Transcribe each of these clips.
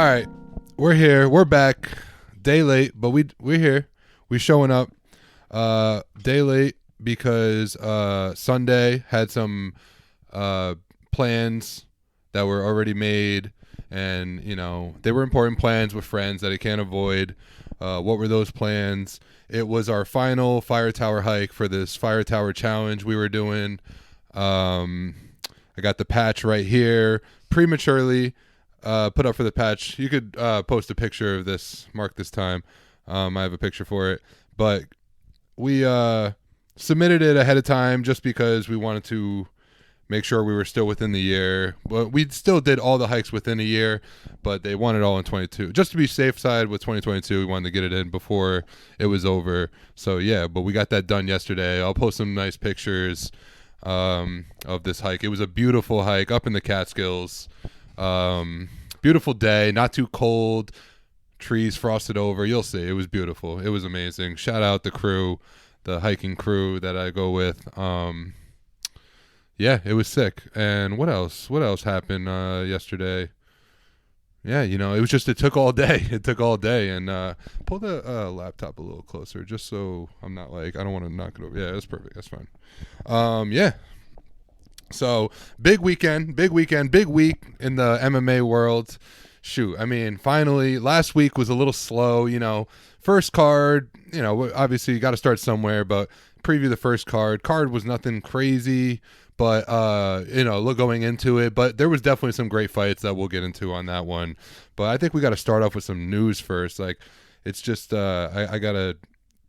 All right, we're here. We're back. Day late, but we're here. We showing up. Day late because Sunday had some plans that were already made, and you know they were important plans with friends that I can't avoid. What were those plans? It was our final Fire Tower hike for this Fire Tower challenge we were doing. I got the patch right here. Prematurely put up for the patch. You could post a picture of this. Mark this time. I have a picture for it. But we submitted it ahead of time just because we wanted to make sure we were still within the year. But we still did all the hikes within a year, but they want it all in 22. Just to be safe side with 2022, we wanted to get it in before it was over. So yeah, but we got that done yesterday. I'll post some nice pictures of this hike. It was a beautiful hike up in the Catskills. Beautiful day, not too cold, trees frosted over. You'll see. It was beautiful. It was amazing. Shout out the crew, the hiking crew that I go with. Yeah, it was sick. And what else happened yesterday? Yeah, you know, it took all day. It took all day. And pull the laptop a little closer just so I'm not like, I don't want to knock it over. Yeah, that's perfect. That's fine. Yeah. So big weekend, big week in the MMA world. Shoot, I mean, finally, last week was a little slow, you know, first card, you know, obviously you got to start somewhere, but preview the first card. Card was nothing crazy, but, you know, look going into it, but there was definitely some great fights that we'll get into on that one. But I think we got to start off with some news first. Like, it's just, I don't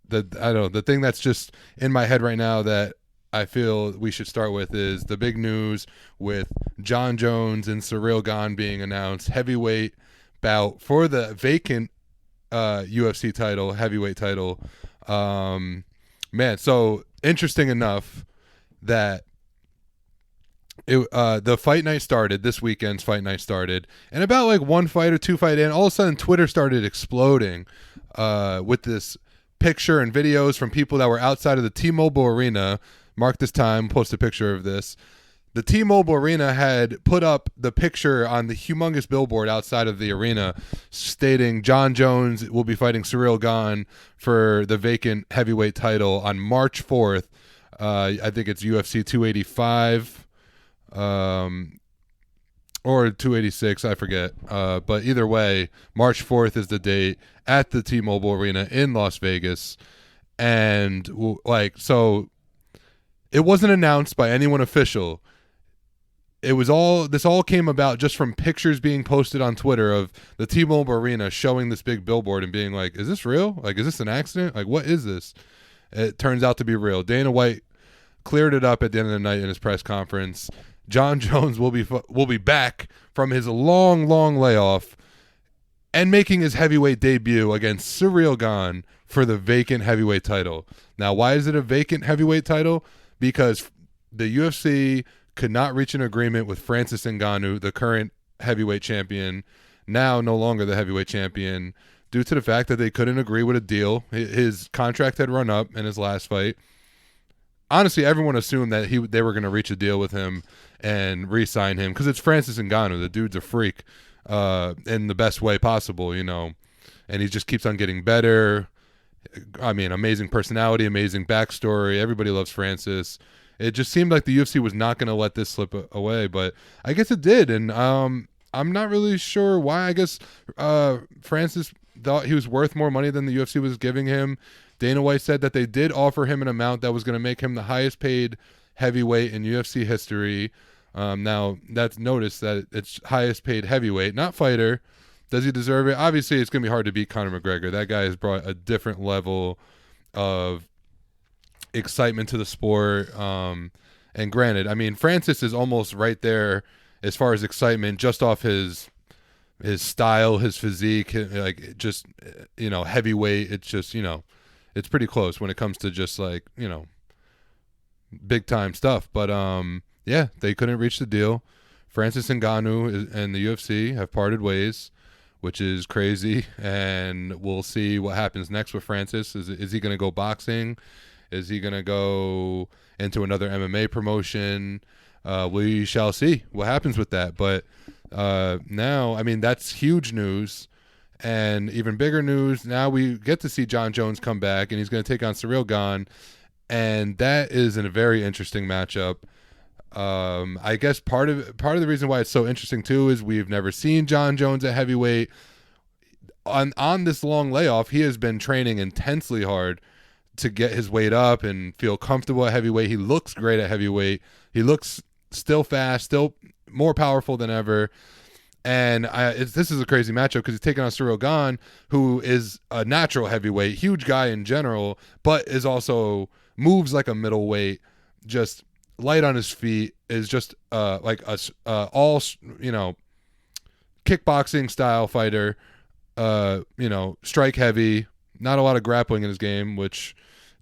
know, the thing that's just in my head right now that I feel we should start with is the big news with Jon Jones and Cyril Gane being announced. Heavyweight bout for the vacant UFC title, heavyweight title. Man, so interesting enough that the fight night started, this weekend's fight night started, and about like one fight or two fight in, all of a sudden Twitter started exploding with this picture and videos from people that were outside of the T-Mobil arena. Mark this time, post a picture of this. The T-Mobil Arena had put up the picture on the humongous billboard outside of the arena stating Jon Jones will be fighting Cyril Gane for the vacant heavyweight title on March 4th. I think it's UFC 285 or 286, I forget. But either way, March 4th is the date at the T-Mobil Arena in Las Vegas. And like, so it wasn't announced by anyone official. This all came about just from pictures being posted on Twitter of the T-Mobile Arena showing this big billboard and being like, is this real? Like, is this an accident? Like, what is this? It turns out to be real. Dana White cleared it up at the end of the night in his press conference. Jon Jones will be back from his long layoff and making his heavyweight debut against Cyril Gane for the vacant heavyweight title. Now, why is it a vacant heavyweight title? Because the UFC could not reach an agreement with Francis Ngannou, the current heavyweight champion, now no longer the heavyweight champion, due to the fact that they couldn't agree with a deal. His contract had run up in his last fight. Honestly, everyone assumed that they were going to reach a deal with him and re-sign him because it's Francis Ngannou. The dude's a freak in the best way possible, you know, and he just keeps on getting better. I mean, amazing personality, amazing backstory. Everybody loves Francis. It just seemed like the UFC was not going to let this slip away, but I guess it did. And I'm not really sure why. I guess Francis thought he was worth more money than the UFC was giving him. Dana White said that they did offer him an amount that was going to make him the highest paid heavyweight in UFC history. Now, that's notice that it's highest paid heavyweight, not fighter. Does he deserve it? Obviously, it's going to be hard to beat Conor McGregor. That guy has brought a different level of excitement to the sport. And granted, I mean, Francis is almost right there as far as excitement, just off his style, his physique, like just, you know, heavyweight. It's just, you know, it's pretty close when it comes to just like, you know, big time stuff. But yeah, they couldn't reach the deal. Francis Ngannou and the UFC have parted ways, which is crazy, and we'll see what happens next with Francis. Is he going to go boxing? Is he going to go into another MMA promotion? We shall see what happens with that. But Now, I mean, that's huge news. And even bigger news, now we get to see Jon Jones come back, and he's going to take on Cyril Gane. And that is a very interesting matchup. I guess part of the reason why it's so interesting too is we've never seen Jon Jones at heavyweight. On this long layoff, he has been training intensely hard to get his weight up and feel comfortable at heavyweight. He looks great at heavyweight. He looks still fast, still more powerful than ever. And this is a crazy matchup because he's taking on Cyril Gane, who is a natural heavyweight, huge guy in general, but is also moves like a middleweight, just light on his feet, is just like a all kickboxing style fighter. Strike heavy, not a lot of grappling in his game, which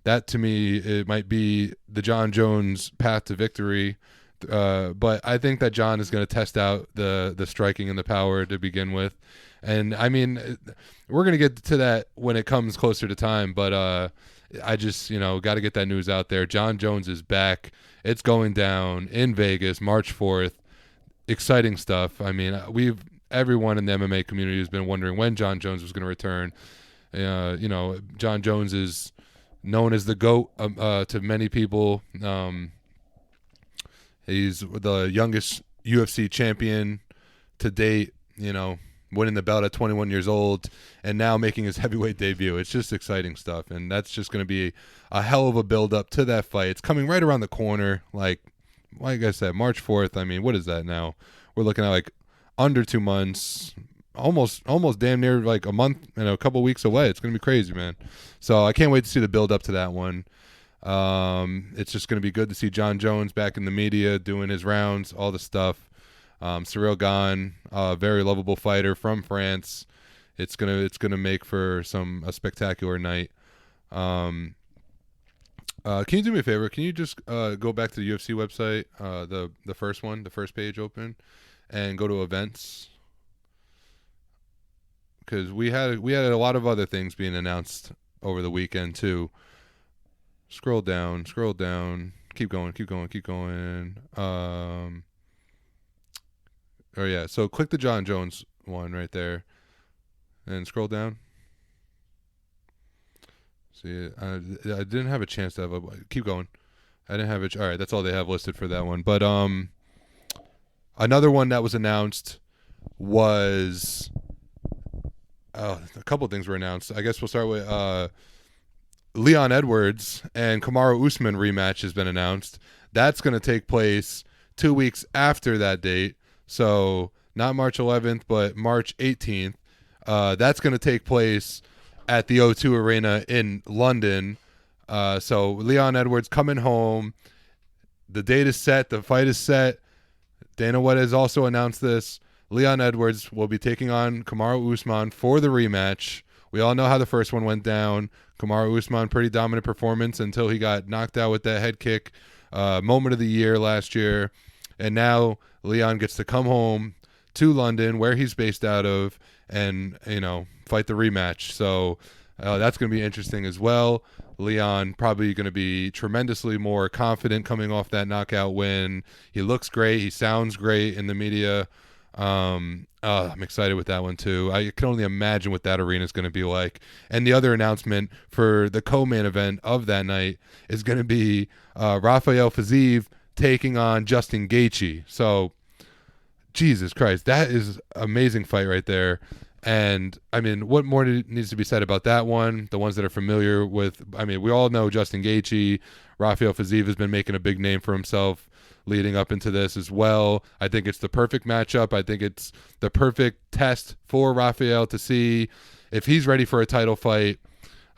that to me it might be the Jon Jones path to victory. But I think that Jon is going to test out the striking and the power to begin with. And I mean, we're going to get to that when it comes closer to time, but I just, got to get that news out there. Jon Jones is back. It's going down in Vegas, March 4th. Exciting stuff. I mean, everyone in the MMA community has been wondering when Jon Jones was going to return. Jon Jones is known as the GOAT to many people. He's the youngest UFC champion to date, winning the belt at 21 years old and now making his heavyweight debut. It's just exciting stuff, and that's just going to be a hell of a build-up to that fight. It's coming right around the corner, like I said, March 4th. I mean, what is that now? We're looking at like under 2 months, almost damn near like a month and a couple weeks away. It's going to be crazy, man. So I can't wait to see the build-up to that one. It's just going to be good to see Jon Jones back in the media doing his rounds, all the stuff. Cyril Gane, very lovable fighter from France. It's gonna make for a spectacular night. Can you do me a favor? Can you just go back to the UFC website, the first one, the first page open, and go to events? Because we had a lot of other things being announced over the weekend too. Scroll down. Keep going. Oh yeah, so click the Jon Jones one right there, and scroll down. See, I didn't have a chance to have keep going. I didn't have it. All right, that's all they have listed for that one. But another one that was announced was a couple of things were announced. I guess we'll start with Leon Edwards and Kamaru Usman rematch has been announced. That's going to take place 2 weeks after that date. So not March 11th, but March 18th. That's going to take place at the O2 Arena in London. So Leon Edwards coming home. The date is set. The fight is set. Dana White has also announced this. Leon Edwards will be taking on Kamaru Usman for the rematch. We all know how the first one went down. Kamaru Usman, pretty dominant performance until he got knocked out with that head kick. Moment of the year last year. And now Leon gets to come home to London, where he's based out of, and, fight the rematch. So that's going to be interesting as well. Leon probably going to be tremendously more confident coming off that knockout win. He looks great. He sounds great in the media. I'm excited with that one too. I can only imagine what that arena is going to be like. And the other announcement for the co-main event of that night is going to be Rafael Fiziev taking on Justin Gaethje. So, Jesus Christ, that is amazing fight right there. And, I mean, what more needs to be said about that one? The ones that are familiar with, I mean, we all know Justin Gaethje. Rafael Fiziev has been making a big name for himself leading up into this as well. I think it's the perfect matchup. I think it's the perfect test for Rafael to see if he's ready for a title fight.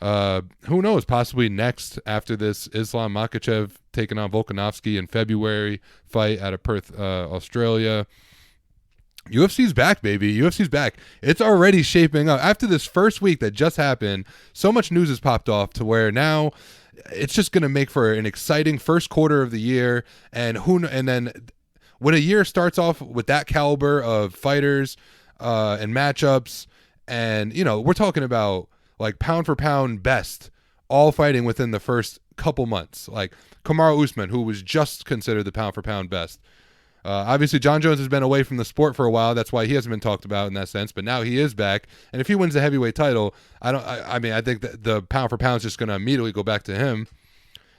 Who knows? Possibly next after this Islam Makhachev taking on Volkanovski in February fight out of Perth, Australia. UFC's back, baby. UFC's back. It's already shaping up. After this first week that just happened, so much news has popped off to where now it's just going to make for an exciting first quarter of the year. And then when a year starts off with that caliber of fighters and matchups, and, we're talking about like pound for pound best, all fighting within the first couple months. Like Kamaru Usman, who was just considered the pound for pound best. Obviously, Jon Jones has been away from the sport for a while. That's why he hasn't been talked about in that sense. But now he is back, and if he wins the heavyweight title, I mean, I think that the pound for pound is just going to immediately go back to him.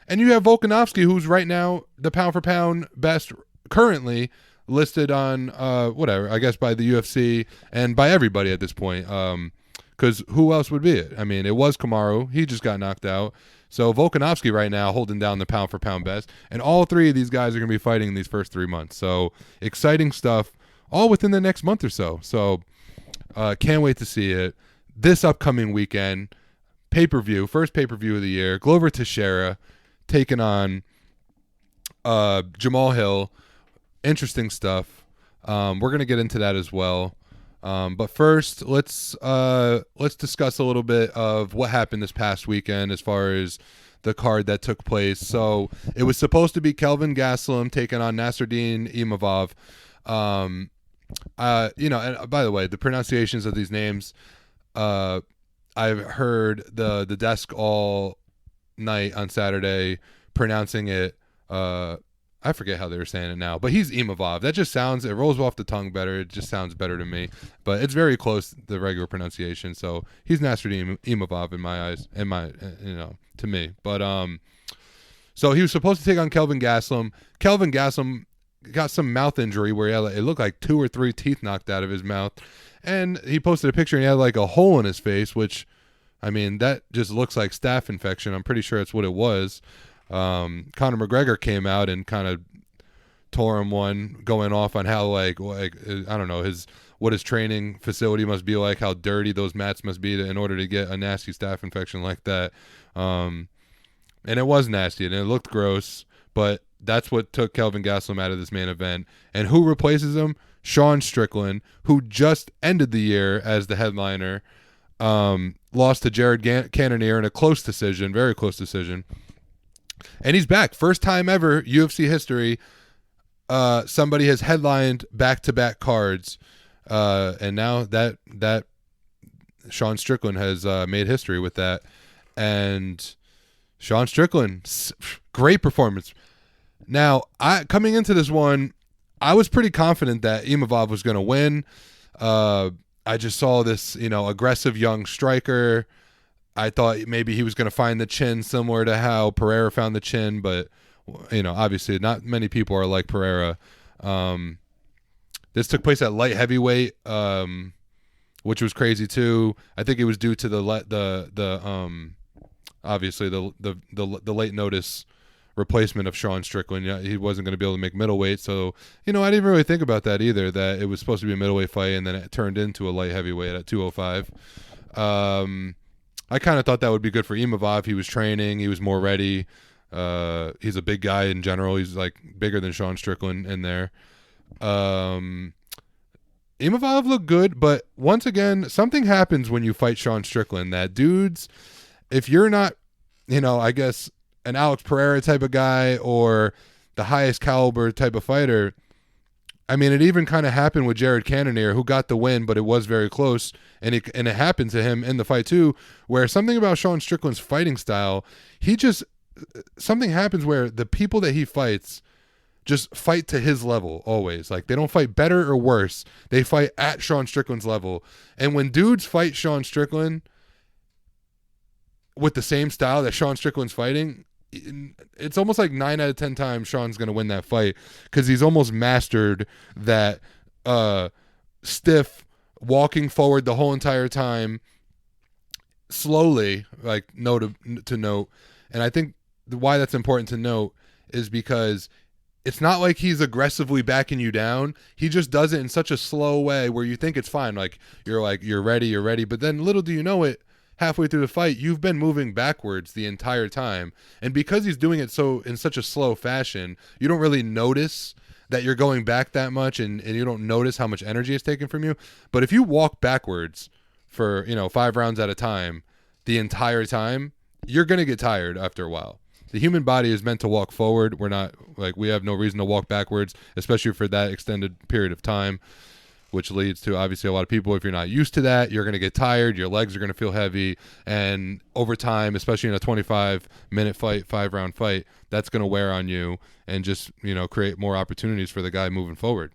And you have Volkanovski, who's right now the pound for pound best currently listed on whatever, I guess, by the UFC and by everybody at this point. Because who else would be it? I mean, it was Kamaru. He just got knocked out. So Volkanovski right now holding down the pound for pound best. And all three of these guys are going to be fighting in these first 3 months. So exciting stuff all within the next month or so. So can't wait to see it. This upcoming weekend, pay-per-view, first pay-per-view of the year, Glover Teixeira taking on Jamal Hill. Interesting stuff. We're going to get into that as well. But first, let's discuss a little bit of what happened this past weekend as far as the card that took place. So it was supposed to be Kelvin Gastelum taking on Nasruddin Imavov. And by the way, the pronunciations of these names, I've heard the desk all night on Saturday pronouncing it. I forget how they were saying it now, but he's Imavov. That just sounds, it rolls off the tongue better. It just sounds better to me, but it's very close to the regular pronunciation. So he's Nasruddin Imavov in my eyes, to me. But so he was supposed to take on Kelvin Gastelum. Kelvin Gastelum got some mouth injury where it looked like 2 or 3 teeth knocked out of his mouth, and he posted a picture and he had like a hole in his face, which, I mean, that just looks like staph infection. I'm pretty sure that's what it was. Conor McGregor came out and kind of tore him one, going off on how like I don't know, what his training facility must be like, how dirty those mats must be in order to get a nasty staph infection like that. And it was nasty and it looked gross, but that's what took Kelvin Gastelum out of this main event. And who replaces him? Sean Strickland, who just ended the year as the headliner, lost to Jared Cannonier in a close decision, very close decision. And he's back. First time ever, UFC history, somebody has headlined back-to-back cards. And now that Sean Strickland has made history with that. And Sean Strickland, great performance. Now, coming into this one, I was pretty confident that Imavov was going to win. I just saw this, aggressive young striker. I thought maybe he was going to find the chin similar to how Pereira found the chin, but, obviously not many people are like Pereira. This took place at light heavyweight, which was crazy too. I think it was due to obviously the late notice replacement of Sean Strickland. Yeah, he wasn't going to be able to make middleweight, so I didn't really think about that either. That it was supposed to be a middleweight fight, and then it turned into a light heavyweight at 205. I kind of thought that would be good for Imavov. He was training. He was more ready. He's a big guy in general. He's like bigger than Sean Strickland in there. Imavov looked good, but once again, something happens when you fight Sean Strickland. That dudes, if you're not, I guess an Alex Pereira type of guy or the highest caliber type of fighter, I mean, it even kind of happened with Jared Cannonier, who got the win, but it was very close, and it happened to him in the fight too, where something about Sean Strickland's fighting style, something happens where the people that he fights just fight to his level always. Like, they don't fight better or worse. They fight at Sean Strickland's level. And when dudes fight Sean Strickland with the same style that Sean Strickland's fighting, it's almost like 9 out of 10 times Sean's going to win that fight, because he's almost mastered that stiff walking forward the whole entire time, slowly, like note to note. And I think why that's important to note is because it's not like he's aggressively backing you down. He just does it in such a slow way where you think it's fine. Like you're ready. But then little do you know it, halfway through the fight, you've been moving backwards the entire time. And because he's doing it in such a slow fashion, you don't really notice that you're going back that much, and you don't notice how much energy is taken from you. But if you walk backwards for, 5 rounds at a time, the entire time, you're going to get tired after a while. The human body is meant to walk forward. We have no reason to walk backwards, especially for that extended period of time. which leads to obviously a lot of people, if you're not used to that, you're going to get tired, your legs are going to feel heavy, and over time, especially in a 25-minute fight, 5-round fight, that's going to wear on you and just, create more opportunities for the guy moving forward,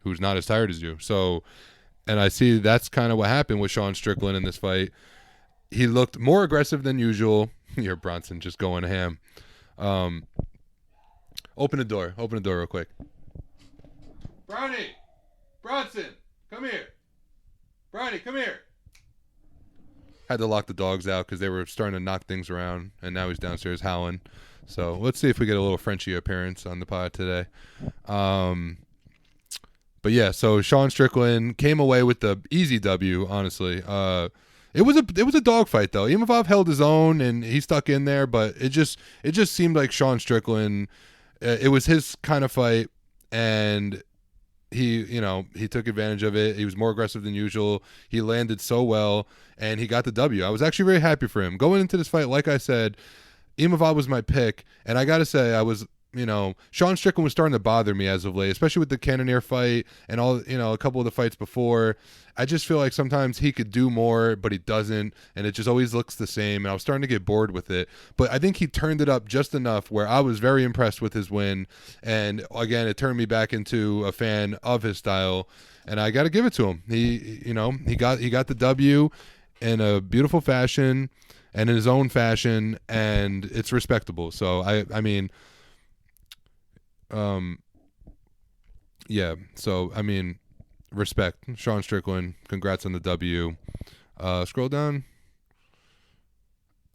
who's not as tired as you. So, and I see that's kind of what happened with Sean Strickland in this fight. He looked more aggressive than usual. Here, Bronson just going ham. Open the door real quick. Bronson, come here. Brownie, come here. Had to lock the dogs out because they were starting to knock things around, and now he's downstairs howling. So let's see if we get a little Frenchie appearance on the pod today. But yeah, so Sean Strickland came away with the easy W, honestly. It was a dogfight though. Imavov held his own and he stuck in there, but it just seemed like Sean Strickland, it was his kind of fight, and he took advantage of it. He was more aggressive than usual. He landed so well, and he got the W. I was actually very happy for him. Going into this fight, like I said, Imavov was my pick, and I got to say, I was, Sean Strickland was starting to bother me as of late, especially with the Cannonier fight and all, a couple of the fights before. I just feel like sometimes he could do more, but he doesn't, and it just always looks the same, and I was starting to get bored with it. But I think he turned it up just enough where I was very impressed with his win, and again, it turned me back into a fan of his style, and I got to give it to him. He got the W in a beautiful fashion and in his own fashion, and it's respectable. So I mean, yeah. So I mean, respect, Sean Strickland. Congrats on the W. Scroll down.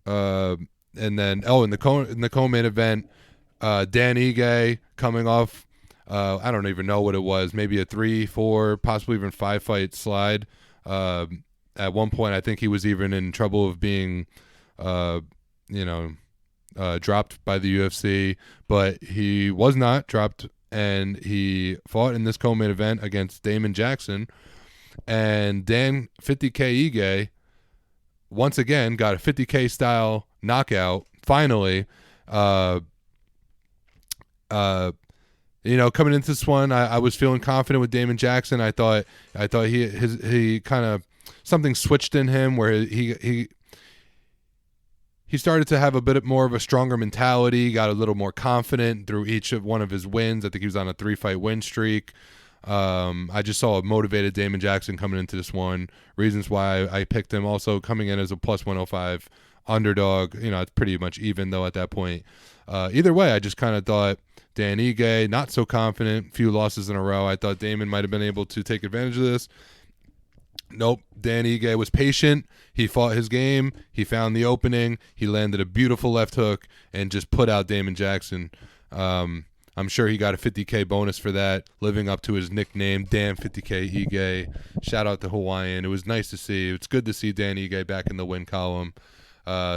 And then in the co-main event, Dan Ige coming off. I don't even know what it was. Maybe a 3, 4, possibly even 5 fight slide. At one point, I think he was even in trouble of being, dropped by the UFC, but he was not dropped, and he fought in this co-main event against Damon Jackson, and Dan 50K Ige once again got a 50K style knockout. Finally, coming into this one, I was feeling confident with Damon Jackson. I thought he kind of something switched in him where he started to have a bit more of a stronger mentality, got a little more confident through each of one of his wins. I think he was on a 3-fight win streak. I just saw a motivated Damon Jackson coming into this one. Reasons why I picked him, also coming in as a plus 105 underdog. It's pretty much even though at that point. Either way, I just kind of thought Dan Ige, not so confident, few losses in a row. I thought Damon might have been able to take advantage of this. Nope. Dan Ige was patient. He fought his game. He found the opening. He landed a beautiful left hook and just put out Damon Jackson. I'm sure he got a 50K bonus for that, living up to his nickname, Dan 50K Ige. Shout out to Hawaiian. It was nice to see. It's good to see Dan Ige back in the win column.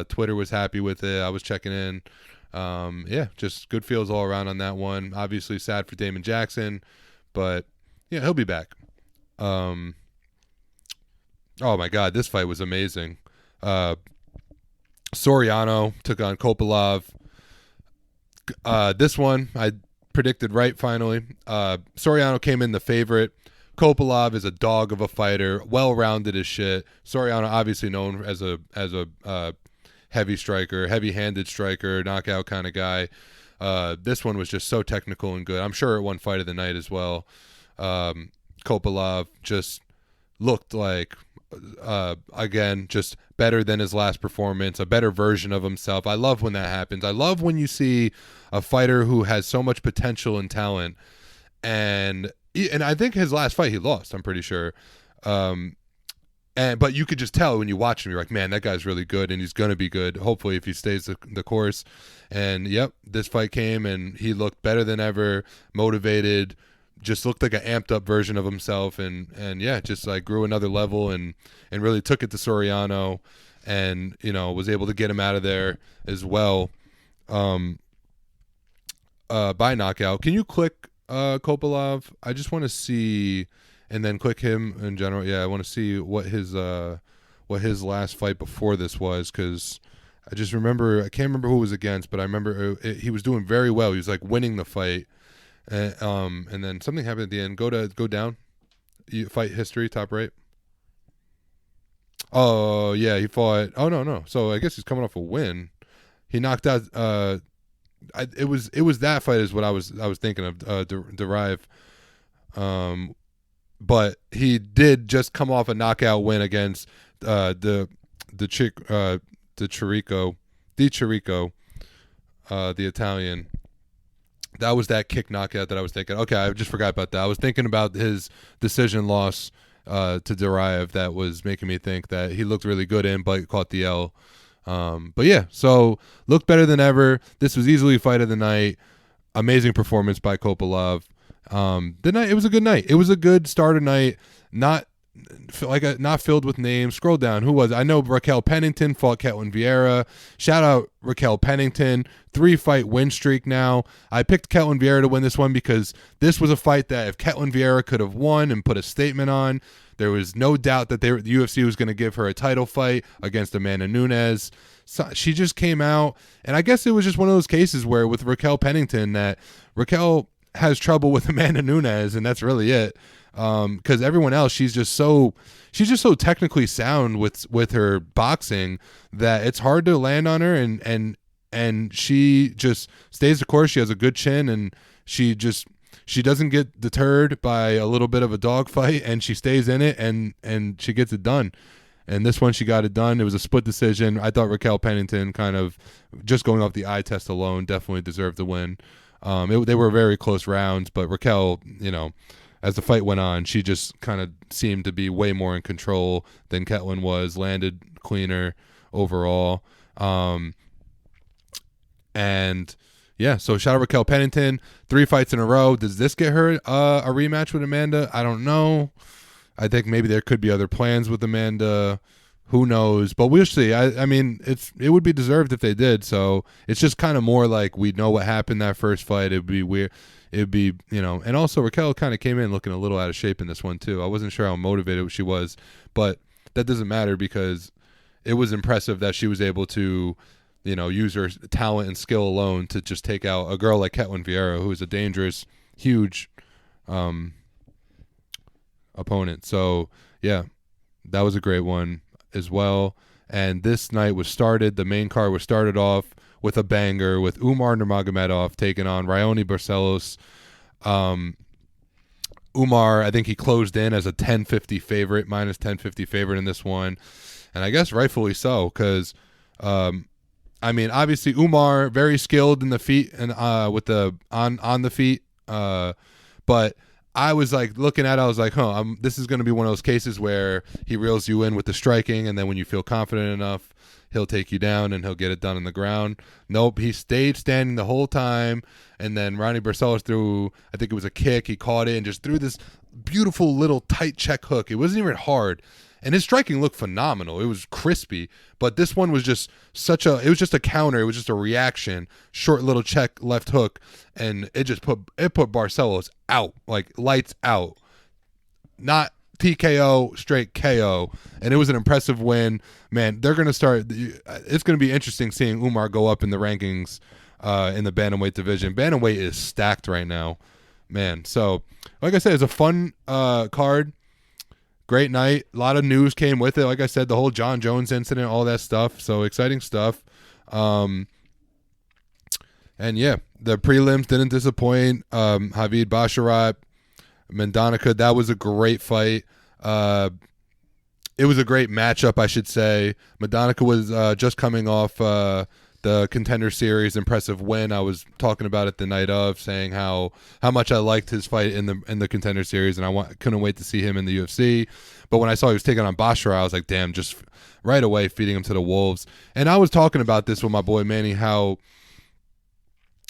Twitter was happy with it. I was checking in. Yeah, just good feels all around on that one. Obviously sad for Damon Jackson, but yeah, he'll be back. Oh my God, this fight was amazing. Soriano took on Kopylov. This one I predicted right finally. Soriano came in the favorite. Kopylov is a dog of a fighter, well-rounded as shit. Soriano obviously known as a heavy striker, heavy-handed striker, knockout kind of guy. This one was just so technical and good. I'm sure it won fight of the night as well. Kopylov just looked like, again, just better than his last performance, a better version of himself. I love when that happens. I love when you see a fighter who has so much potential and talent, and I think his last fight he lost, I'm pretty sure. But you could just tell when you watch him, you're like, man, that guy's really good, and he's gonna be good. Hopefully, if he stays the course. And yep, this fight came, and he looked better than ever, motivated. Just looked like an amped up version of himself, and yeah, just like grew another level and really took it to Soriano, and was able to get him out of there as well by knockout. Can you click Kopylov? I just want to see, and then click him in general. Yeah, I want to see what his last fight before this was, because I just remember, I can't remember who it was against, but I remember he was doing very well. He was like winning the fight. And then something happened at the end. Go down. fight history, top right. Oh yeah, he fought. Oh no. So I guess he's coming off a win. He knocked out. It was that fight is what I was thinking of. Derive. But he did just come off a knockout win against the Chirico, the Italian. That was that kick knockout that I was thinking. Okay, I just forgot about that. I was thinking about his decision loss to Derive. That was making me think that he looked really good in, but caught the L. But yeah, so looked better than ever. This was easily fight of the night. Amazing performance by Kopylov. It was a good night. It was a good start of night. Not filled with names. Scroll down. Who was it? I know Raquel Pennington fought Ketlin Vieira. Shout out Raquel Pennington. 3-fight win streak now. I picked Ketlin Vieira to win this one because this was a fight that if Ketlin Vieira could have won and put a statement on, there was no doubt that the UFC was going to give her a title fight against Amanda Nunes. So she just came out, and I guess it was just one of those cases where with Raquel Pennington that Raquel has trouble with Amanda Nunes, and that's really it. Because everyone else, she's just so technically sound with her boxing that it's hard to land on her, and she just stays the course. She has a good chin, and she doesn't get deterred by a little bit of a dogfight, and she stays in it, and she gets it done. And this one, she got it done. It was a split decision. I thought Raquel Pennington, kind of just going off the eye test alone, definitely deserved the win. They were very close rounds, but Raquel, as the fight went on, she just kind of seemed to be way more in control than Ketlin was, landed cleaner overall. And yeah, so shout out Raquel Pennington, 3 fights in a row. Does this get her a rematch with Amanda? I don't know. I think maybe there could be other plans with Amanda. Who knows? But we'll see. I mean, it would be deserved if they did. So it's just kind of more like we know what happened that first fight. It'd be weird. It'd be, and also Raquel kind of came in looking a little out of shape in this one too. I wasn't sure how motivated she was, but that doesn't matter because it was impressive that she was able to, use her talent and skill alone to just take out a girl like Ketlin Vieira, who is a dangerous, huge opponent. So yeah, that was a great one as well. And this night the main card was started off with a banger with Umar Nurmagomedov taking on Raoni Barcelos. Umar, I think he closed in as a -1050 favorite in this one. And I guess rightfully so, because obviously Umar very skilled in the feet and with the on the feet, but I was like looking at it, I was like, this is going to be one of those cases where he reels you in with the striking, and then when you feel confident enough, he'll take you down and he'll get it done on the ground. Nope, he stayed standing the whole time, and then Raoni Barcelos threw, I think it was a kick, he caught it and just threw this beautiful little tight check hook. It wasn't even hard. And his striking looked phenomenal. It was crispy, but this one was just it was just a counter. It was just a reaction, short little check left hook, and it put Barcelos out, like lights out. Not TKO, straight KO, and it was an impressive win. Man, they're going to start. It's going to be interesting seeing Umar go up in the rankings in the bantamweight division. Bantamweight is stacked right now, man. So, like I said, it's a fun card. Great night. A lot of news came with it. Like I said, the whole Jon Jones incident, all that stuff. So exciting stuff. And yeah, the prelims didn't disappoint. Javid Basharat, Mendonica, that was a great fight. It was a great matchup, I should say. Mendonica was just coming off the Contender Series impressive win. I was talking about it the night of, saying how much I liked his fight in the Contender Series, and I couldn't wait to see him in the UFC. But when I saw he was taking on Bashar, I was like, damn, just right away feeding him to the wolves. And I was talking about this with my boy Manny, how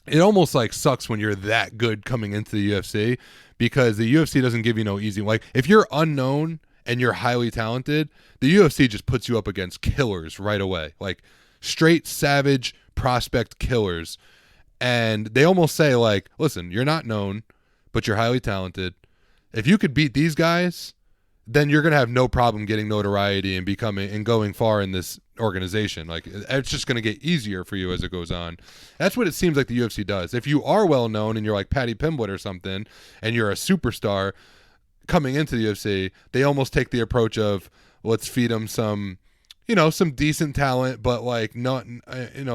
it almost like sucks when you're that good coming into the UFC, because the UFC doesn't give you no easy. Like if you're unknown and you're highly talented, the UFC just puts you up against killers right away. Like straight savage prospect killers. And they almost say like, listen, you're not known, but you're highly talented. If you could beat these guys, then you're going to have no problem getting notoriety and going far in this organization. Like it's just going to get easier for you as it goes on. That's what it seems like the UFC does. If you are well known and you're like Paddy Pimblett or something and you're a superstar, coming into the UFC, they almost take the approach of let's feed him some, some decent talent, but like not,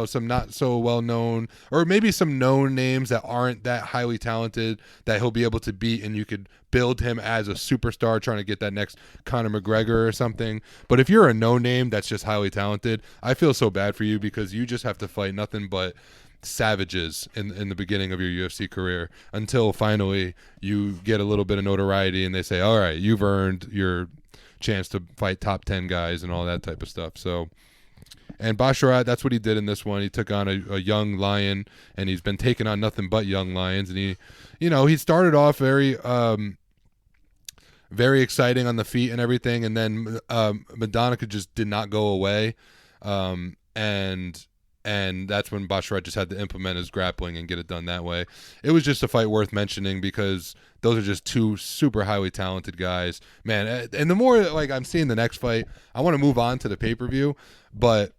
some not so well known, or maybe some known names that aren't that highly talented that he'll be able to beat, and you could build him as a superstar trying to get that next Conor McGregor or something. But if you're a no name that's just highly talented, I feel so bad for you because you just have to fight nothing but savages in the beginning of your UFC career until finally you get a little bit of notoriety and they say, all right, you've earned your chance to fight top 10 guys and all that type of stuff. So, and Basharat, that's what he did in this one. He took on a young lion, and he's been taking on nothing but young lions. And he started off very very exciting on the feet and everything, and then Madonica just did not go away, and that's when Basharat just had to implement his grappling and get it done that way. It was just a fight worth mentioning because those are just two super highly talented guys, man. And the more like I'm seeing the next fight, I want to move on to the pay-per-view, but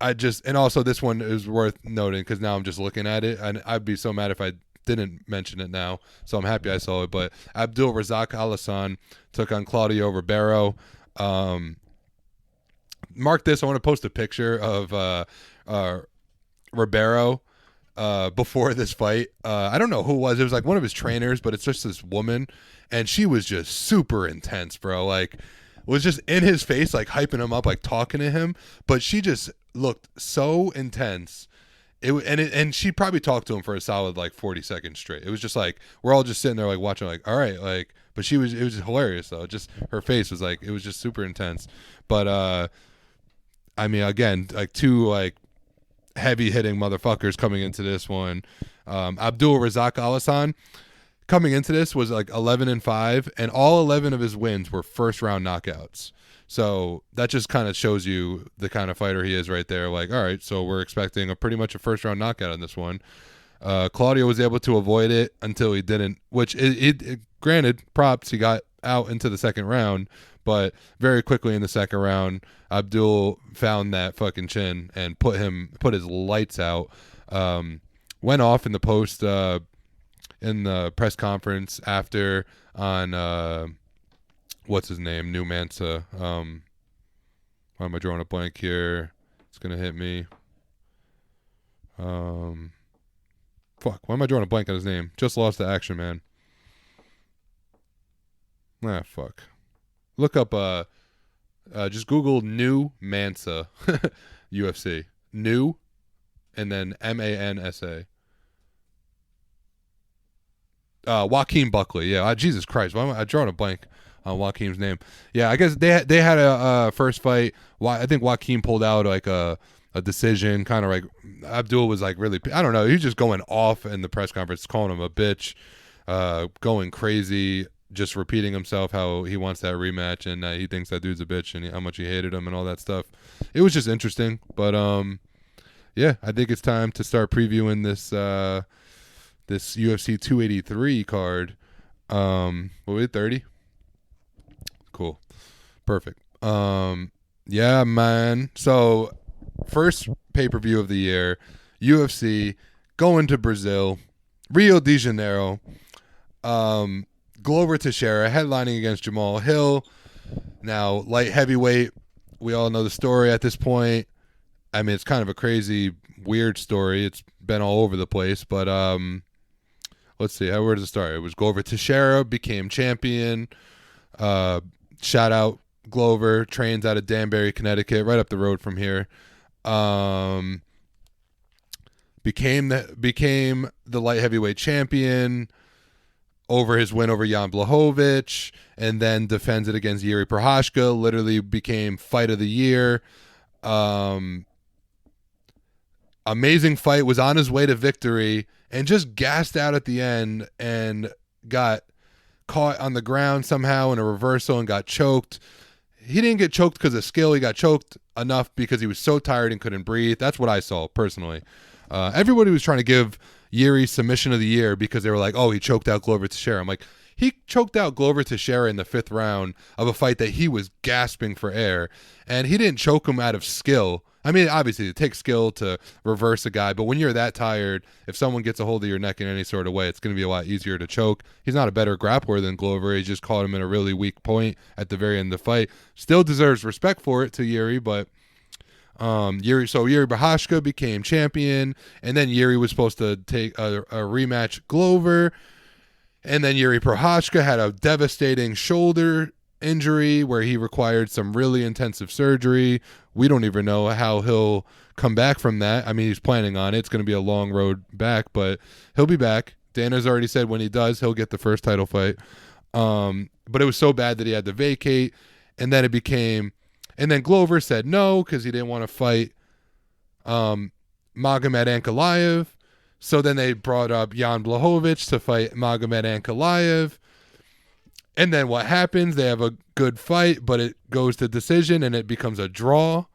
and also this one is worth noting because now I'm just looking at it, and I'd be so mad if I didn't mention it now, so I'm happy I saw it. But Abdul Razak Alasan took on Claudio Ribeiro. Mark this, I want to post a picture of Ribeiro before this fight. I don't know who it was. It was like one of his trainers, but it's just this woman, and she was just super intense, bro. Like, was just in his face, like hyping him up, like talking to him, but she just looked so intense. And she probably talked to him for a solid like 40 seconds straight. It was just like we're all just sitting there like watching, like, all right, like, but it was just hilarious though. Just her face was like, it was just super intense. But I mean, again, like two like heavy hitting motherfuckers coming into this one. Abdul Razak Alasan coming into this was like 11-5, and all 11 of his wins were first round knockouts. So that just kind of shows you the kind of fighter he is right there. Like, all right, so we're expecting pretty much a first round knockout in this one. Claudio was able to avoid it until he didn't, which it granted, props, he got out into the second round, but very quickly in the second round, Abdul found that fucking chin and put his lights out. Went off in the post, in the press conference after on, what's his name? New Mansa. Why am I drawing a blank here? It's going to hit me. Fuck. Why am I drawing a blank on his name? Just lost the action, man. Ah, fuck. Look up, just Google New Mansa UFC. New, and then MANSA. Joaquin Buckley. Yeah, Jesus Christ. Why am I drawing a blank on Joaquin's name? Yeah, I guess they had a first fight. I think Joaquin pulled out like a decision, kind of like Abdul was like really, I don't know, he was just going off in the press conference, calling him a bitch, going crazy, just repeating himself how he wants that rematch and he thinks that dude's a bitch and how much he hated him and all that stuff. It was just interesting, but yeah, I think it's time to start previewing this this UFC 283 card. What was it, 30? Cool. Perfect. Yeah, man. So first pay-per-view of the year, UFC going to Brazil, Rio de Janeiro. Glover Teixeira headlining against Jamal Hill. Now, light heavyweight, we all know the story at this point. I mean, it's kind of a crazy, weird story. It's been all over the place, but let's see. Where does it start? It was Glover Teixeira became champion. Shout out Glover, trains out of Danbury, Connecticut, right up the road from here. Became the light heavyweight champion over his win over Jan Blachowicz, and then defends it against Yuri Prochazka. Literally became fight of the year. Amazing fight, was on his way to victory and just gassed out at the end and got caught on the ground somehow in a reversal and got choked. He didn't get choked because of skill. He got choked enough because he was so tired and couldn't breathe. That's what I saw personally. Everybody was trying to give Yuri submission of the year because they were like, oh, he choked out Glover Teixeira. I'm like, he choked out Glover Teixeira in the 5th round of a fight that he was gasping for air, and he didn't choke him out of skill. I mean, obviously, it takes skill to reverse a guy, but when you're that tired, if someone gets a hold of your neck in any sort of way, it's going to be a lot easier to choke. He's not a better grappler than Glover. He just caught him in a really weak point at the very end of the fight. Still deserves respect for it to Yuri, but Yuri Prochazka became champion, and then Yuri was supposed to take a rematch Glover, and then Yuri Prochazka had a devastating shoulder injury where he required some really intensive surgery. We don't even know how he'll come back from that. I mean, he's planning on it. It's going to be a long road back, but he'll be back. Dana's already said when he does, he'll get the first title fight. But it was so bad that he had to vacate, and then Glover said no because he didn't want to fight Magomed Ankalaev. So then they brought up Jan Blachowicz to fight Magomed Ankalaev. And then what happens? They have a good fight, but it goes to decision, and it becomes a draw.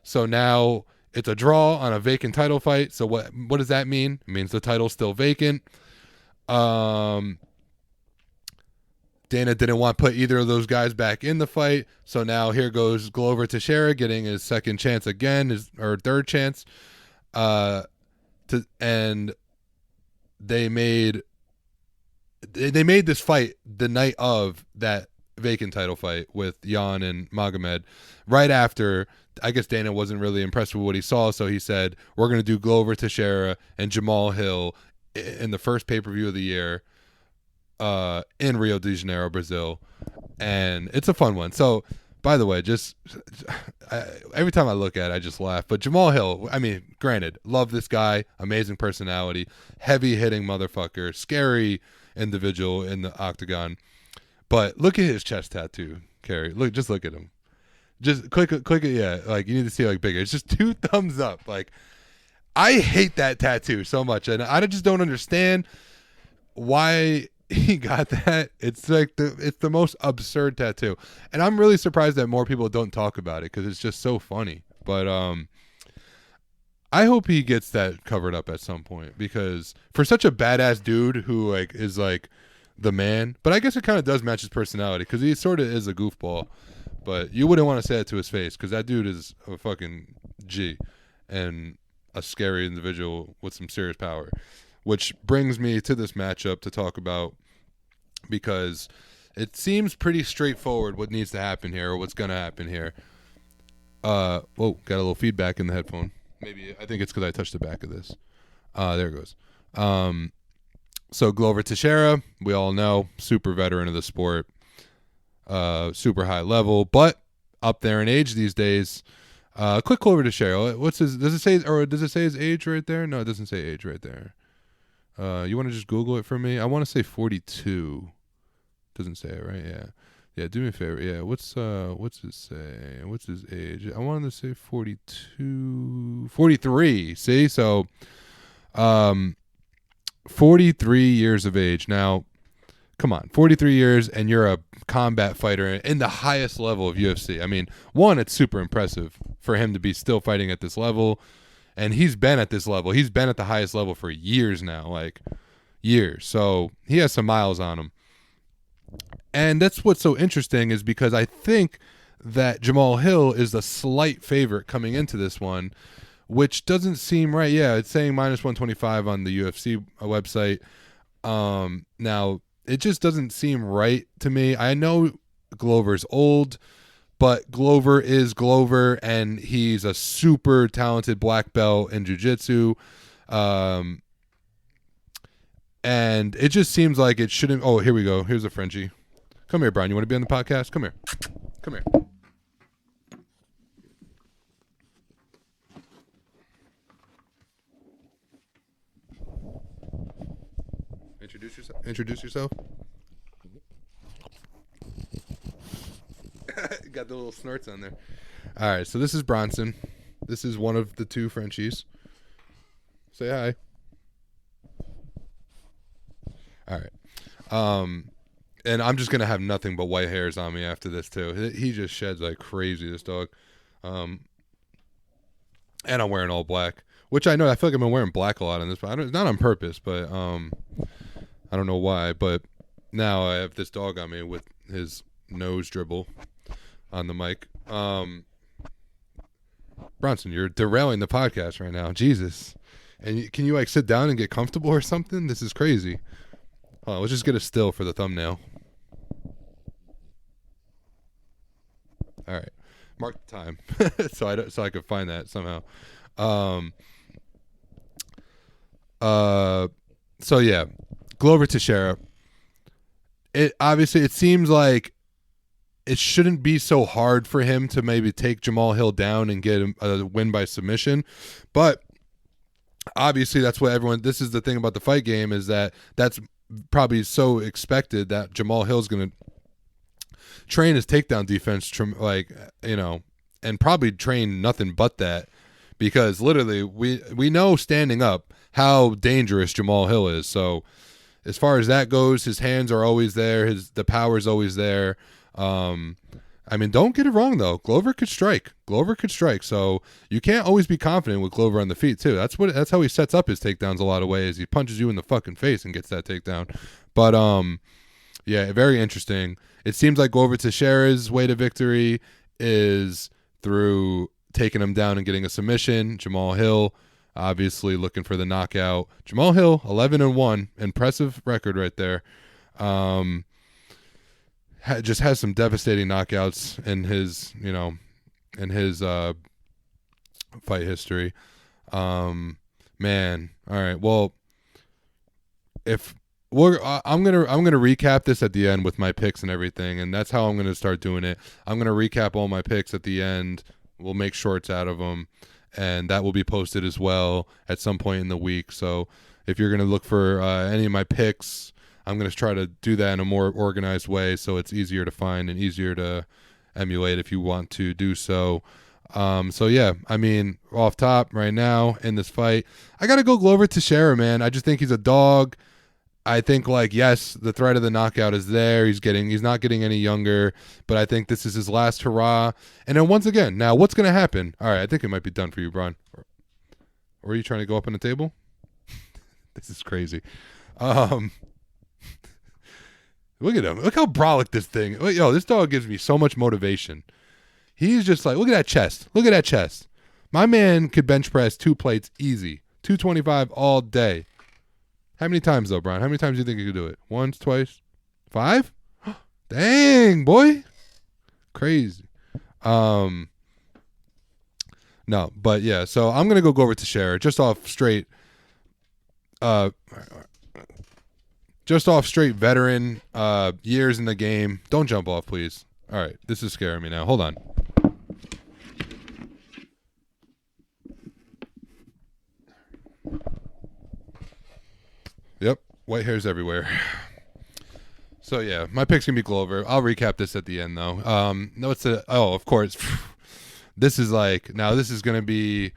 So now it's a draw on a vacant title fight. So what does that mean? It means the title's still vacant. Dana didn't want to put either of those guys back in the fight. So now here goes Glover Teixeira getting his second chance again, or third chance. And they made this fight the night of that vacant title fight with Jan and Magomed. Right after, I guess Dana wasn't really impressed with what he saw, so he said, we're going to do Glover Teixeira and Jamal Hill in the first pay-per-view of the year in Rio de Janeiro, Brazil. And it's a fun one. So, by the way, every time I look at it, I just laugh. But Jamal Hill, I mean, granted, love this guy, amazing personality, heavy-hitting motherfucker, scary individual in the octagon. But look at his chest tattoo, Carrie. Just look at him. Just click it. Yeah, like you need to see like bigger. It's just 2 thumbs up. Like, I hate that tattoo so much, and I just don't understand why he got that. It's like it's the most absurd tattoo, and I'm really surprised that more people don't talk about it because it's just so funny. But I hope he gets that covered up at some point, because for such a badass dude who like is like the man, but I guess it kind of does match his personality because he sort of is a goofball, but you wouldn't want to say it to his face because that dude is a fucking G and a scary individual with some serious power. Which brings me to this matchup to talk about, because it seems pretty straightforward what needs to happen here, or what's going to happen here. Whoa, got a little feedback in the headphone. Maybe I think it's because I touched the back of this. There it goes. So Glover Teixeira, we all know, super veteran of the sport, super high level, but up there in age these days. Quick Glover Teixeira. What's his? Does it say his age right there? No, it doesn't say age right there. You want to just Google it for me? I want to say 42. Doesn't say it, right? Yeah. Yeah, do me a favor. Yeah, what's it say? What's his age? I wanted to say 42, 43. See? So 43 years of age. Now, come on. 43 years and you're a combat fighter in the highest level of UFC. I mean, one, it's super impressive for him to be still fighting at this level. And he's been at this level. He's been at the highest level for years now, like years. So he has some miles on him. And that's what's so interesting, is because I think that Jamal Hill is the slight favorite coming into this one, which doesn't seem right. Yeah, it's saying minus 125 on the UFC website. Now, it just doesn't seem right to me. I know Glover's old, but Glover is Glover, and he's a super talented black belt in jiu-jitsu. And it just seems like it shouldn't. Oh, here we go. Here's a Frenchie. Come here, Brian. You want to be on the podcast? Come here. Come here. Introduce yourself. Got the little snorts on there. All right, so this is Bronson. This is one of the 2 Frenchies. Say hi. All right. And I'm just gonna have nothing but white hairs on me after this too. He just sheds like crazy, this dog. And I'm wearing all black, which I know. I feel like I've been wearing black a lot in this, but it's not on purpose. But I don't know why. But now I have this dog on me with his nose dribble on the mic. Bronson, you're derailing the podcast right now. Jesus. And can you like sit down and get comfortable or something? This is crazy. Oh, let's just get a still for the thumbnail. All right, mark the time so I could find that somehow. So yeah, Glover Teixeira. It seems like it shouldn't be so hard for him to maybe take Jamal Hill down and get a win by submission, but obviously that's what everyone. This is the thing about the fight game, is that's probably so expected that Jamal Hill's going to train his takedown defense, and probably train nothing but that, because literally we know standing up how dangerous Jamal Hill is. So as far as that goes, his hands are always there. The power is always there. I mean, don't get it wrong though. Glover could strike. So you can't always be confident with Glover on the feet too. That's how he sets up his takedowns a lot of ways. He punches you in the fucking face and gets that takedown. But yeah, very interesting. It seems like Glover Teixeira's way to victory is through taking him down and getting a submission. Jamal Hill obviously looking for the knockout. Jamal Hill 11-1, impressive record right there. Just has some devastating knockouts in his fight history. Man, all right. Well, I'm gonna recap this at the end with my picks and everything, and that's how I'm gonna start doing it. I'm gonna recap all my picks at the end. We'll make shorts out of them, and that will be posted as well at some point in the week. So if you're gonna look for any of my picks, I'm going to try to do that in a more organized way so it's easier to find and easier to emulate if you want to do so. So, yeah, I mean, off top right now in this fight, I got to go Glover Teixeira, man. I just think he's a dog. I think, yes, the threat of the knockout is there. He's not getting any younger, but I think this is his last hurrah. And then once again, now what's going to happen? All right, I think it might be done for you, Bron. Or are you trying to go up on the table? This is crazy. Look at him. Look how brolic this thing. Yo, this dog gives me so much motivation. He's just like, look at that chest. Look at that chest. My man could bench press 2 plates easy. 225 all day. How many times, though, Brian? How many times do you think he could do it? Once, twice, 5? Dang, boy. Crazy. No, but yeah, so I'm going to go over to Teixeira just off straight veteran, years in the game. Don't jump off, please. All right, this is scaring me now. Hold on. Yep, white hairs everywhere. So yeah, my pick's gonna be Glover. I'll recap this at the end though. Of course. This is this is gonna be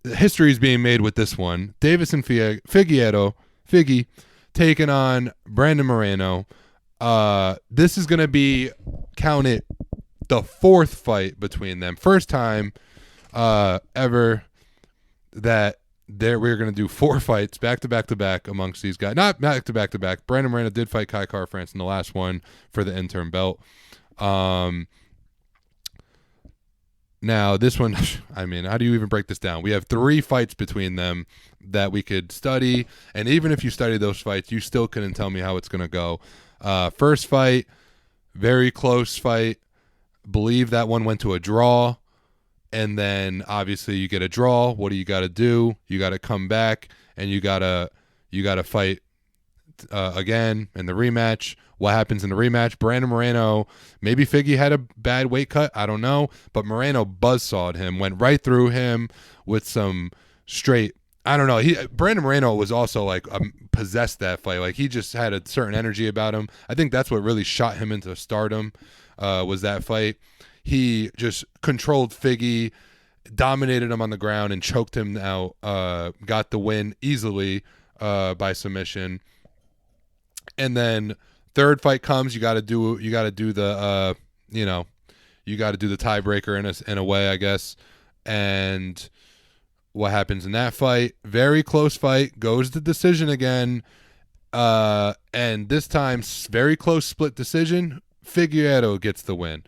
history is being made with this one. Davison Figgy taking on Brandon Moreno. This is going to be counted the 4th fight between them. First time ever that we're going to do 4 fights back to back to back amongst these guys. Not back to back to back. Brandon Moreno did fight Kai Kara-France in the last one for the interim belt. Now, this one, I mean, how do you even break this down? We have 3 fights between them that we could study, and even if you study those fights, you still couldn't tell me how it's going to go. First fight, very close fight. Believe that one went to a draw, and then obviously you get a draw. What do you got to do? You got to come back, and you got to fight again in the rematch. What happens in the rematch? Brandon Moreno, maybe Figgy had a bad weight cut, I don't know, but Moreno buzzsawed him, went right through him with some straight, I don't know. Brandon Moreno was also possessed that fight. He just had a certain energy about him. I think that's what really shot him into stardom, was that fight. He just controlled Figgy, dominated him on the ground, and choked him out. Got the win easily by submission. And then third fight comes, you got to do the tiebreaker in a way, I guess. And what happens in that fight? Very close fight, goes to decision again. And this time, very close split decision. Figueiredo gets the win.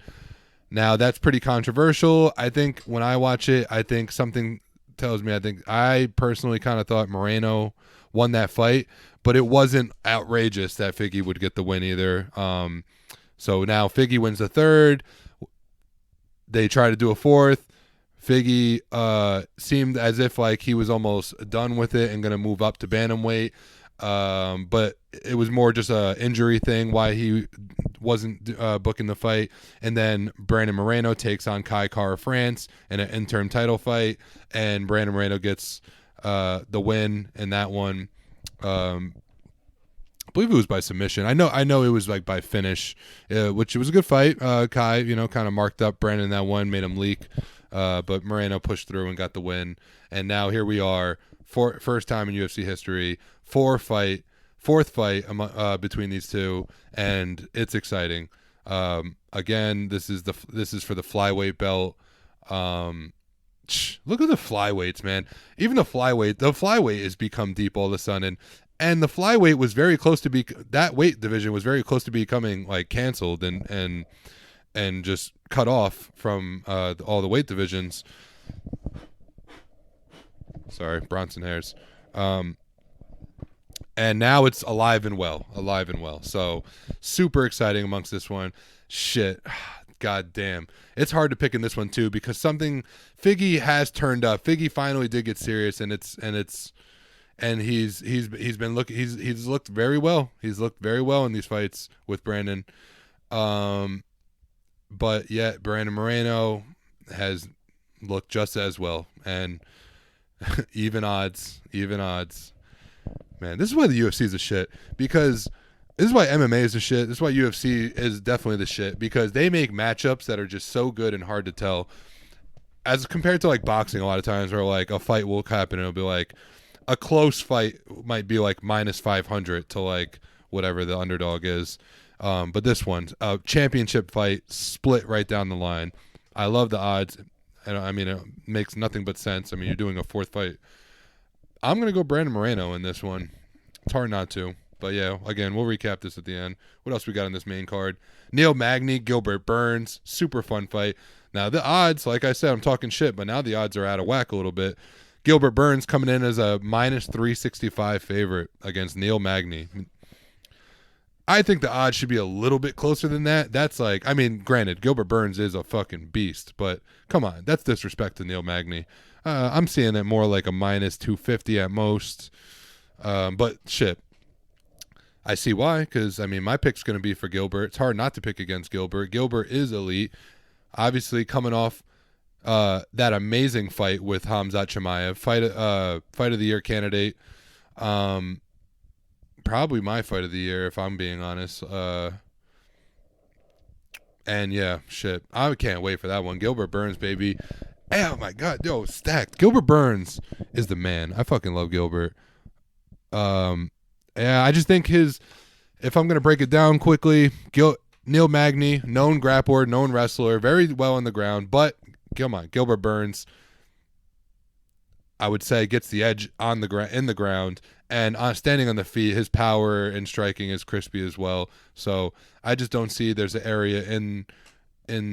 Now that's pretty controversial. I think when I watch it, I think something tells me I personally kind of thought Moreno won that fight, but it wasn't outrageous that Figgy would get the win either. So now Figgy wins the third. They try to do a fourth. Figgy seemed as if like he was almost done with it and going to move up to bantamweight. But it was more just a injury thing why he wasn't booking the fight. And then Brandon Moreno takes on Kai Kara France in an interim title fight, and Brandon Moreno gets the win in that one. I believe it was by submission. I know it was like by finish, which was a good fight. Kai, kind of marked up Brandon in that one, made him leak. But Moreno pushed through and got the win. And now here we are, first time in UFC history, fourth fight between these two, and it's exciting. Again, this is for the flyweight belt. Look at the flyweights, man. Even the flyweight has become deep all of a sudden. And the flyweight was very close to that weight division was very close to becoming like canceled and just cut off from all the weight divisions. Sorry, Bronson hairs. And now it's alive and well. So super exciting amongst this one. Shit. God damn. It's hard to pick in this one too, because something Figgy has turned up. Figgy finally did get serious, and he's looked very well. He's looked very well in these fights with Brandon. But yet Brandon Moreno has looked just as well, and even odds. Man, this is why the UFC is a shit, because this is why MMA is a shit. This is why UFC is definitely the shit, because they make matchups that are just so good and hard to tell, as compared to like boxing. A lot of times where like a fight will happen and it'll be like a close fight might be like minus 500 to like whatever the underdog is. But this one's a championship fight, split right down the line. I love the odds. And I mean, it makes nothing but sense. I mean, you're doing a fourth fight. I'm going to go Brandon Moreno in this one. It's hard not to. But yeah, again, we'll recap this at the end. What else we got on this main card? Neil Magny, Gilbert Burns. Super fun fight. Now, the odds, like I said, I'm talking shit, but now the odds are out of whack a little bit. Gilbert Burns coming in as a minus 365 favorite against Neil Magny. I think the odds should be a little bit closer than that. That's like, I mean, granted, Gilbert Burns is a fucking beast, but come on, that's disrespect to Neil Magny. I'm seeing it more like a minus 250 at most. But shit, I see why, because, I mean, my pick's going to be for Gilbert. It's hard not to pick against Gilbert. Gilbert is elite. Obviously, coming off that amazing fight with Khamzat Chimaev, fight of the year candidate. Probably my fight of the year, if I'm being honest. And yeah, shit, I can't wait for that one. Gilbert Burns, baby. Oh my god, yo, stacked. Gilbert Burns is the man. I fucking love Gilbert. Yeah, I just think if I'm gonna break it down quickly, Neil Magny, known grappler, known wrestler, very well on the ground, but come on, Gilbert Burns, I would say, gets the edge on in the ground, and standing on the feet, his power and striking is crispy as well. So I just don't see there's an area in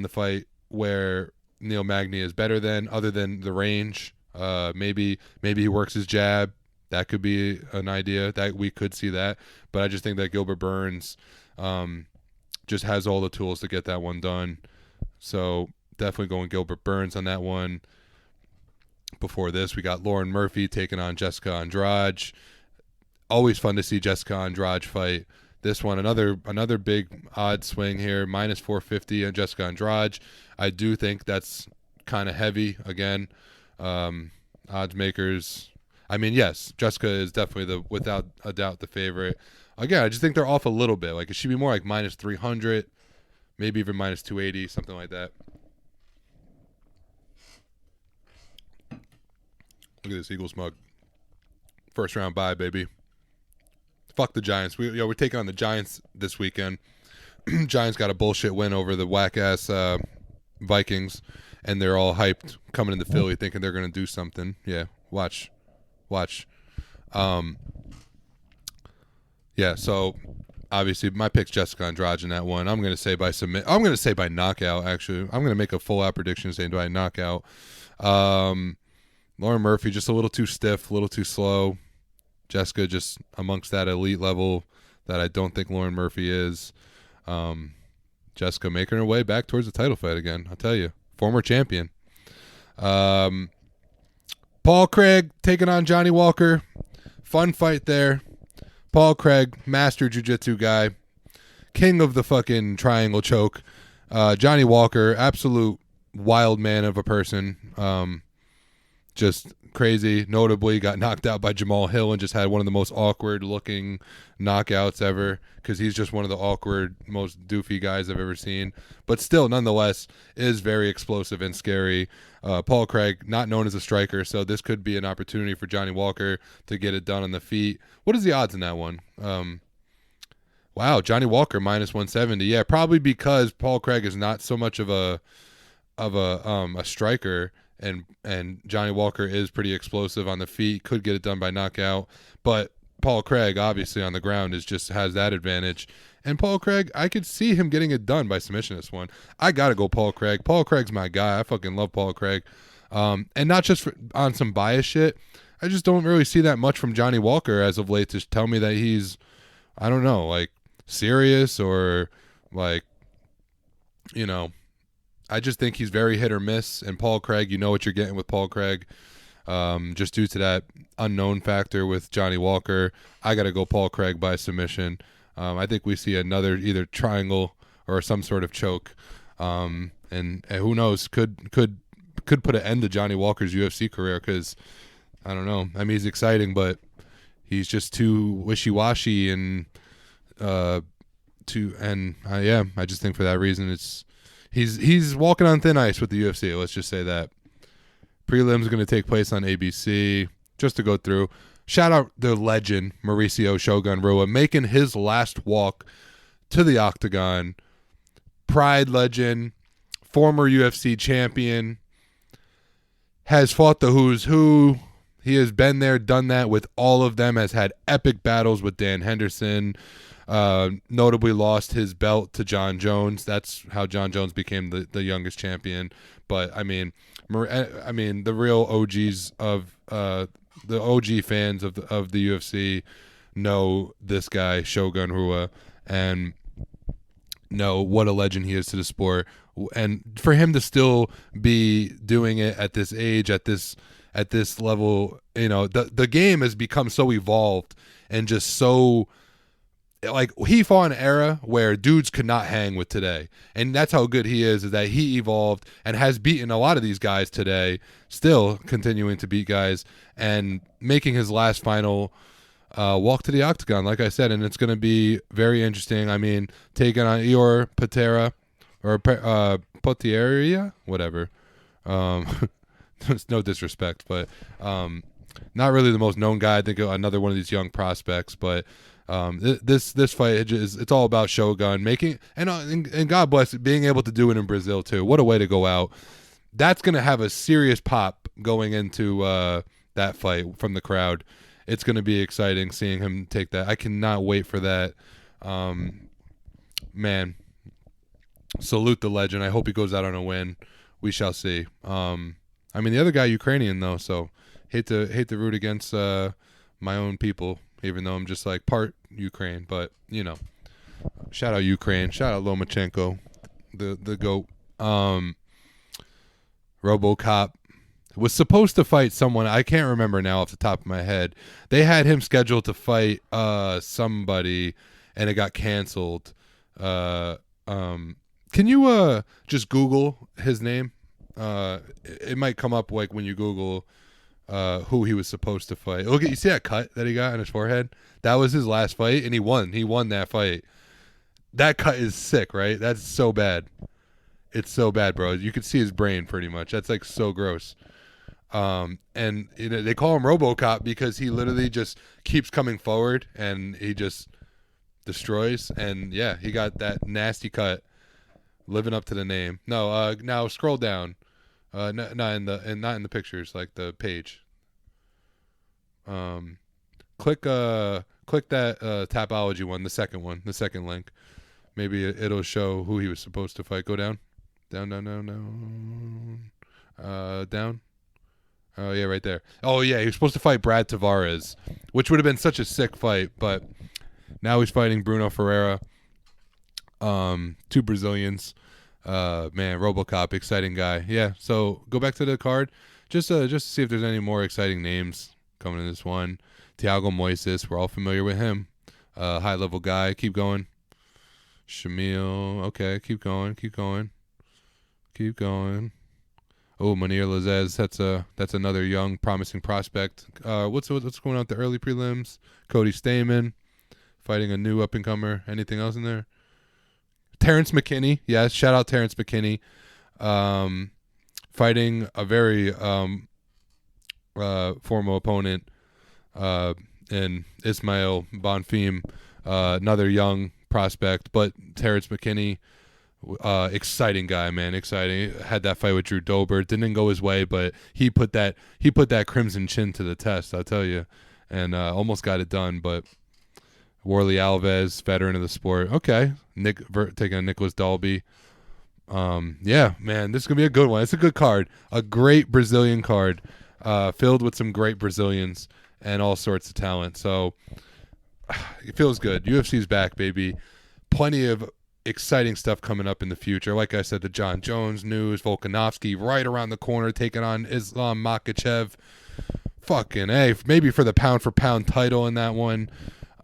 the fight where Neil Magny is better than, other than the range. Maybe he works his jab. That could be an idea that we could see that. But I just think that Gilbert Burns just has all the tools to get that one done. So definitely going Gilbert Burns on that one. Before this, we got Lauren Murphy taking on Jessica Andrade. Always fun to see Jessica Andrade fight. This one, another big odd swing here, minus 450 on Jessica Andrade. I do think that's kind of heavy again. Odds makers, I mean, yes, Jessica is definitely without a doubt the favorite. Again, I just think they're off a little bit. Like, it should be more like minus 300, maybe even minus 280, something like that. Look at this Eagles mug. First round bye, baby. Fuck the Giants. We're taking on the Giants this weekend. Giants got a bullshit win over the whack-ass Vikings, and they're all hyped coming into Philly thinking they're going to do something. Yeah, watch. Yeah, so obviously, my pick's Jessica Andrade in that one. I'm going to say by submit. I'm going to say by knockout, actually. I'm going to make a full-out prediction saying by knockout. Lauren Murphy, just a little too stiff, a little too slow. Jessica just amongst that elite level that I don't think Lauren Murphy is. Jessica making her way back towards the title fight again. I'll tell you. Former champion. Paul Craig taking on Johnny Walker. Fun fight there. Paul Craig, master jiu-jitsu guy. King of the fucking triangle choke. Johnny Walker, absolute wild man of a person. Just crazy. Notably got knocked out by Jamal Hill and just had one of the most awkward looking knockouts ever, because he's just one of the awkward, most doofy guys I've ever seen. But still, nonetheless, is very explosive and scary. Paul Craig, not known as a striker, so this could be an opportunity for Johnny Walker to get it done on the feet. What is the odds in that one? Wow, Johnny Walker minus 170. Yeah, probably because Paul Craig is not so much of a striker, and Johnny Walker is pretty explosive on the feet, could get it done by knockout. But Paul Craig, obviously on the ground, has that advantage. And Paul Craig, I could see him getting it done by submission this one. I gotta go Paul Craig. Paul Craig's my guy. I fucking love Paul Craig. And not just on some bias shit. I just don't really see that much from Johnny Walker as of late to tell me that he's, I don't know, like serious or like, you know, I just think he's very hit or miss. And Paul Craig, you know what you're getting with Paul Craig. Just due to that unknown factor with Johnny Walker, I got to go Paul Craig by submission. I think we see another either triangle or some sort of choke. And who knows, could put an end to Johnny Walker's UFC career, because I don't know. I mean, he's exciting, but he's just too wishy-washy and I just think for that reason he's walking on thin ice with the UFC. Let's just say that. Prelims going to take place on ABC. Just to go through, shout out the legend Mauricio Shogun Rua making his last walk to the octagon. Pride legend, former UFC champion, has fought the who's who. He has been there, done that with all of them, has had epic battles with Dan Henderson, notably lost his belt to Jon Jones. That's how Jon Jones became the youngest champion. But, I mean, the real OGs of the OG fans of the UFC know this guy, Shogun Rua, and know what a legend he is to the sport. And for him to still be doing it at this age, at this level, you know, the game has become so evolved and just so, like, he fought an era where dudes could not hang with today. And that's how good he is that he evolved and has beaten a lot of these guys today, still continuing to beat guys and making his last final walk to the octagon, like I said. And it's going to be very interesting. I mean, taking on Ior Patera or Potieria, whatever. No disrespect, but not really the most known guy. I think another one of these young prospects, but this fight it's all about Shogun making, and God bless it, being able to do it in Brazil too. What a way to go out. That's gonna have a serious pop going into that fight from the crowd. It's gonna be exciting seeing him take that. I cannot wait for that. Man, salute the legend. I hope he goes out on a win. We shall see. I mean, the other guy Ukrainian though, so hate to root against my own people, even though I'm just like part Ukraine. But you know, shout out Ukraine, shout out Lomachenko, the GOAT. RoboCop was supposed to fight someone, I can't remember now off the top of my head. They had him scheduled to fight somebody, and it got canceled. Can you just Google his name? It might come up like when you Google who he was supposed to fight. Look, you see that cut that he got on his forehead? That was his last fight, and he won that fight. That cut is sick, right? That's so bad. It's so bad, bro. You could see his brain pretty much. That's like so gross. And you know, they call him RoboCop because he literally just keeps coming forward and he just destroys. And yeah, he got that nasty cut, living up to the name. No, now scroll down. Not in the pictures, like the page. Click Click that Tapology one, the second link. Maybe it'll show who he was supposed to fight. Go down. Down. Down. Oh, yeah, right there. Oh, yeah, he was supposed to fight Brad Tavares, which would have been such a sick fight, but now he's fighting Bruno Ferreira. Two Brazilians. Man, RoboCop, exciting guy. Yeah, so go back to the card. Just to see if there's any more exciting names coming in this one. Thiago Moises, we're all familiar with him. High-level guy. Keep going. Shamil. Okay, keep going. Oh, Munir Lazez, that's another young, promising prospect. What's going on with the early prelims? Cody Stamen fighting a new up-and-comer. Anything else in there? Terrence McKinney. Yes, shout out Terrence McKinney. Fighting a very formal opponent in Ismail Bonfim, another young prospect. But Terrence McKinney, exciting guy, man, exciting. Had that fight with Drew Dober, didn't go his way, but he put that Crimson Chin to the test, I'll tell you, and almost got it done. But Warley Alves, veteran of the sport. Okay, taking a Nicholas Dalby. Yeah, man, this is gonna be a good one. It's a good card, a great Brazilian card, filled with some great Brazilians and all sorts of talent. So it feels good. UFC's back, baby. Plenty of exciting stuff coming up in the future. Like I said, the Jon Jones news, Volkanovski right around the corner, taking on Islam Makhachev. Fucking A, maybe for the pound for pound title in that one.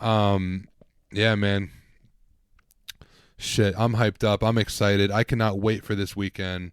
Yeah, man. Shit, I'm hyped up. I'm excited. I cannot wait for this weekend.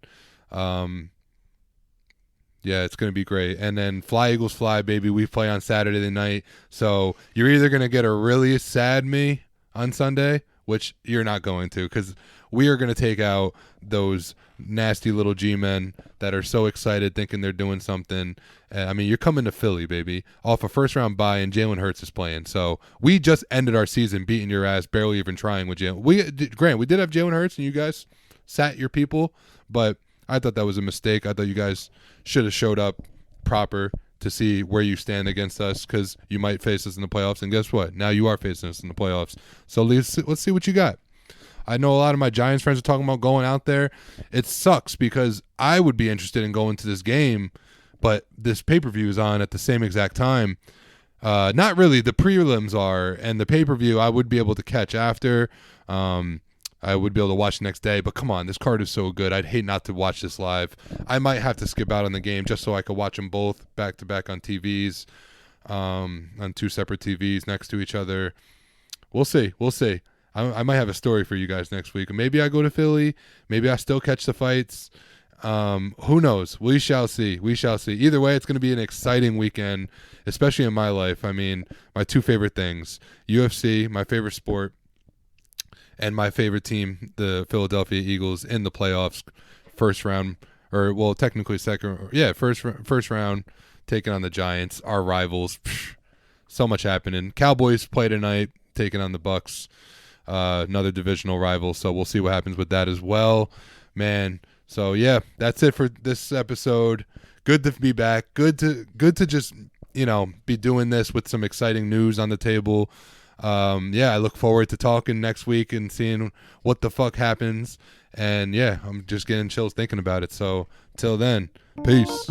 Yeah, it's going to be great. And then Fly Eagles Fly, baby. We play on Saturday night. So you're either going to get a really sad me on Sunday, which you're not going to, because we are going to take out those nasty little G-men that are so excited thinking they're doing something. I mean, you're coming to Philly, baby, off a first-round bye, and Jalen Hurts is playing. So we just ended our season beating your ass, barely even trying with Jalen. Grant, we did have Jalen Hurts, and you guys sat your people, but I thought that was a mistake. I thought you guys should have showed up proper to see where you stand against us, because you might face us in the playoffs, and guess what? Now you are facing us in the playoffs. So let's see what you got. I know a lot of my Giants friends are talking about going out there. It sucks because I would be interested in going to this game, but this pay-per-view is on at the same exact time. Not really. The prelims are, and the pay-per-view I would be able to catch after. I would be able to watch the next day, but come on, this card is so good. I'd hate not to watch this live. I might have to skip out on the game just so I could watch them both back-to-back on TVs, on two separate TVs next to each other. We'll see. I might have a story for you guys next week. Maybe I go to Philly. Maybe I still catch the fights. Who knows? We shall see. Either way, it's going to be an exciting weekend, especially in my life. I mean, my two favorite things, UFC, my favorite sport, and my favorite team, the Philadelphia Eagles, in the playoffs, first round, or well, technically second. Yeah, first round, taking on the Giants, our rivals. So much happening. Cowboys play tonight, taking on the Bucs. Another divisional rival, so we'll see what happens with that as well, man. So yeah, that's it for this episode. Good to be back. Good to just be doing this with some exciting news on the table. Yeah, I look forward to talking next week and seeing what the fuck happens. And yeah, I'm just getting chills thinking about it. So till then, peace.